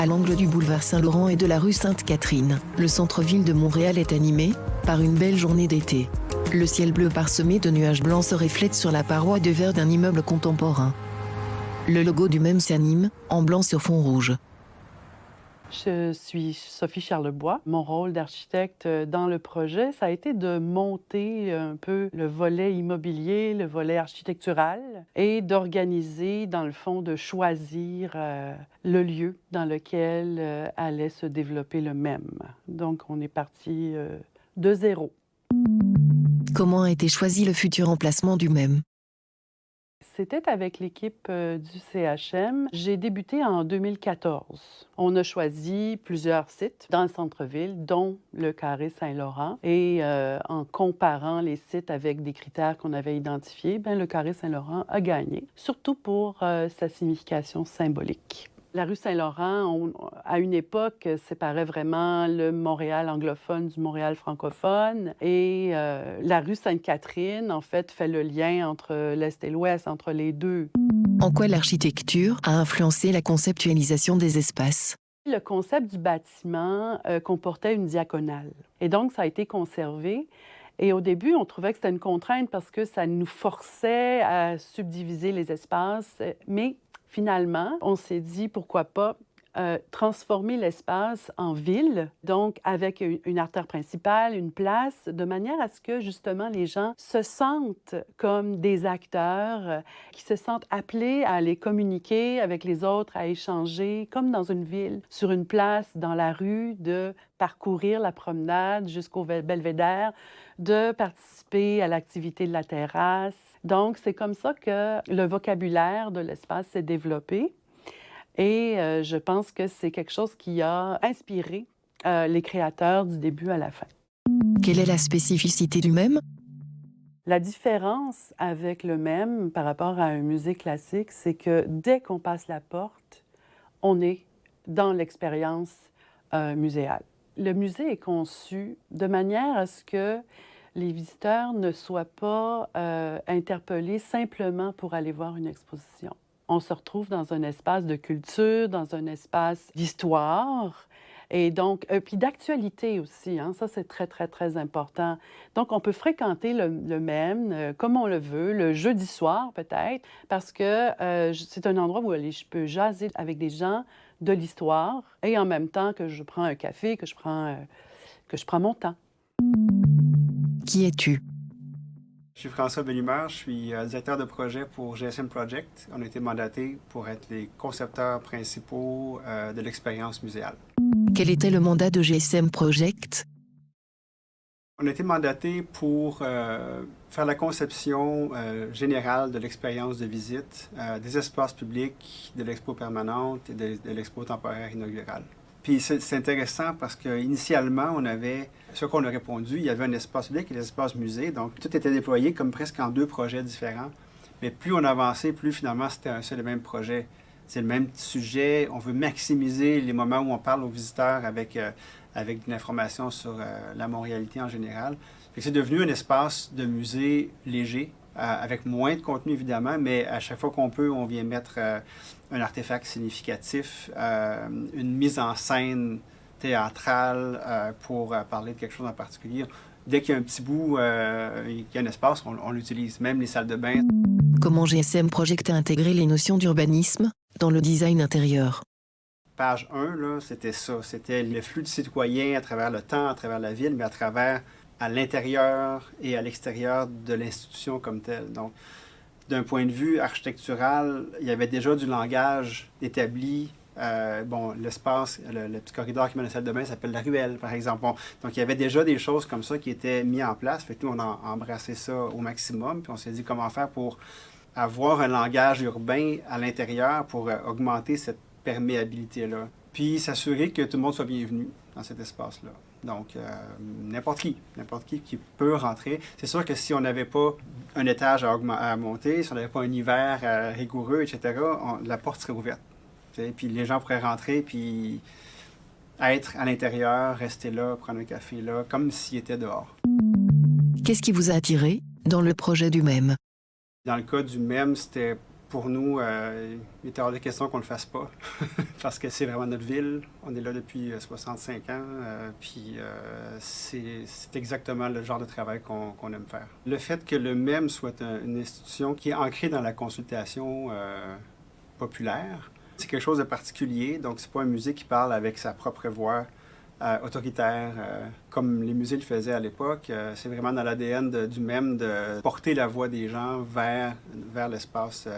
À l'angle du boulevard Saint-Laurent et de la rue Sainte-Catherine, le centre-ville de Montréal est animé par une belle journée d'été. Le ciel bleu parsemé de nuages blancs se reflète sur la paroi de verre d'un immeuble contemporain. Le logo du même s'anime, en blanc sur fond rouge. Je suis Sophie Charlebois. Mon rôle d'architecte dans le projet, ça a été de monter un peu le volet immobilier, le volet architectural et d'organiser, dans le fond, de choisir le lieu dans lequel allait se développer le MEM. Donc, on est parti de zéro. Comment a été choisi le futur emplacement du MEM? C'était avec l'équipe du CHM. J'ai débuté en 2014. On a choisi plusieurs sites dans le centre-ville, dont le Carré Saint-Laurent. Et en comparant les sites avec des critères qu'on avait identifiés, le Carré Saint-Laurent a gagné, surtout pour sa signification symbolique. La rue Saint-Laurent, à une époque, séparait vraiment le Montréal anglophone du Montréal francophone. Et la rue Sainte-Catherine, en fait, fait le lien entre l'Est et l'Ouest, entre les deux. En quoi l'architecture a influencé la conceptualisation des espaces? Le concept du bâtiment comportait une diagonale. Et donc, ça a été conservé. Et au début, on trouvait que c'était une contrainte parce que ça nous forçait à subdiviser les espaces. Mais finalement, on s'est dit, pourquoi pas transformer l'espace en ville, donc avec une artère principale, une place, de manière à ce que justement les gens se sentent comme des acteurs, qui se sentent appelés à aller communiquer avec les autres, à échanger, comme dans une ville, sur une place, dans la rue, de parcourir la promenade jusqu'au belvédère, de participer à l'activité de la terrasse. Donc, c'est comme ça que le vocabulaire de l'espace s'est développé. Et je pense que c'est quelque chose qui a inspiré les créateurs du début à la fin. Quelle est la spécificité du MEM? La différence avec le MEM par rapport à un musée classique, c'est que dès qu'on passe la porte, on est dans l'expérience muséale. Le musée est conçu de manière à ce que les visiteurs ne soient pas interpellés simplement pour aller voir une exposition. On se retrouve dans un espace de culture, dans un espace d'histoire et donc, puis d'actualité aussi, hein, ça c'est très, très, très important. Donc, on peut fréquenter le MEM comme on le veut, le jeudi soir peut-être, parce que c'est un endroit où je peux jaser avec des gens de l'histoire et en même temps que je prends un café, que je prends mon temps. Qui es-tu? Je suis François Bellimard, je suis directeur de projet pour GSM Project. On a été mandaté pour être les concepteurs principaux de l'expérience muséale. Quel était le mandat de GSM Project? On a été mandaté pour faire la conception générale de l'expérience de visite, des espaces publics, de l'expo permanente et de l'expo temporaire inaugurale. Puis c'est intéressant parce qu'initialement, on avait, ce qu'on a répondu, il y avait un espace public et des espaces musées, donc tout était déployé comme presque en deux projets différents. Mais plus on avançait, plus finalement c'était un seul et même projet. C'est le même sujet, on veut maximiser les moments où on parle aux visiteurs avec de l'information sur la montréalité en général. C'est devenu un espace de musée léger, avec moins de contenu évidemment, mais à chaque fois qu'on peut, on vient mettre un artefact significatif, une mise en scène théâtrale pour parler de quelque chose en particulier. Dès qu'il y a un petit bout, qu'il y a un espace, on l'utilise, même les salles de bain. Comment GSM Project a intégré les notions d'urbanisme dans le design intérieur? Page 1, là, c'était ça. C'était le flux de citoyens à travers le temps, à travers la ville, mais à l'intérieur et à l'extérieur de l'institution comme telle. Donc, d'un point de vue architectural, il y avait déjà du langage établi. L'espace, le petit corridor qui mène à la salle de bain s'appelle la ruelle, par exemple. Donc, il y avait déjà des choses comme ça qui étaient mises en place. Fait que nous, on a embrassé ça au maximum. Puis on s'est dit comment faire pour avoir un langage urbain à l'intérieur pour augmenter cette perméabilité-là. Puis s'assurer que tout le monde soit bienvenu dans cet espace-là. Donc, n'importe qui peut rentrer. C'est sûr que si on n'avait pas un étage à monter, si on n'avait pas un hiver rigoureux, etc., la porte serait ouverte. Puis les gens pourraient rentrer, puis être à l'intérieur, rester là, prendre un café là, comme s'ils étaient dehors. Qu'est-ce qui vous a attiré dans le projet du MEM? Dans le cas du MEM, c'était Pour nous, il était hors de question qu'on ne le fasse pas, parce que c'est vraiment notre ville. On est là depuis 65 ans, puis c'est exactement le genre de travail qu'on aime faire. Le fait que le MEM soit une institution qui est ancrée dans la consultation populaire, c'est quelque chose de particulier, donc c'est pas un musée qui parle avec sa propre voix autoritaire, comme les musées le faisaient à l'époque. C'est vraiment dans l'ADN du MEM de porter la voix des gens vers l'espace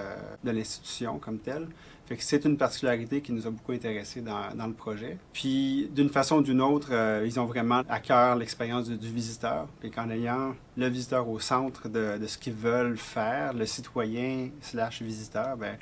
de l'institution comme tel. Fait que c'est une particularité qui nous a beaucoup intéressés dans le projet. Puis, d'une façon ou d'une autre, ils ont vraiment à cœur l'expérience du visiteur. Puis qu'en ayant le visiteur au centre de ce qu'ils veulent faire, le citoyen / visiteur, ben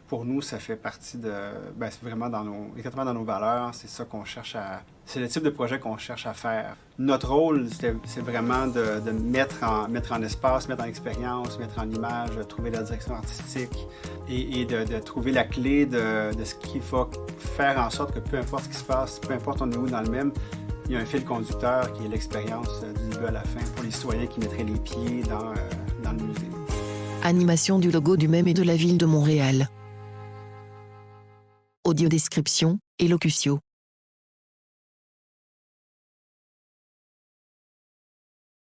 pour nous, ça fait partie de... c'est vraiment exactement dans nos valeurs. C'est ça qu'on cherche à... C'est le type de projet qu'on cherche à faire. Notre rôle, c'est vraiment de mettre en espace, mettre en expérience, mettre en image, de trouver la direction artistique et de trouver la clé de ce qu'il faut faire en sorte que peu importe ce qui se passe, peu importe on est où dans le même, il y a un fil conducteur qui est l'expérience du début à la fin pour les citoyens qui mettraient les pieds dans le musée. Animation du logo du MEM et de la ville de Montréal. Audio description, Elocucio.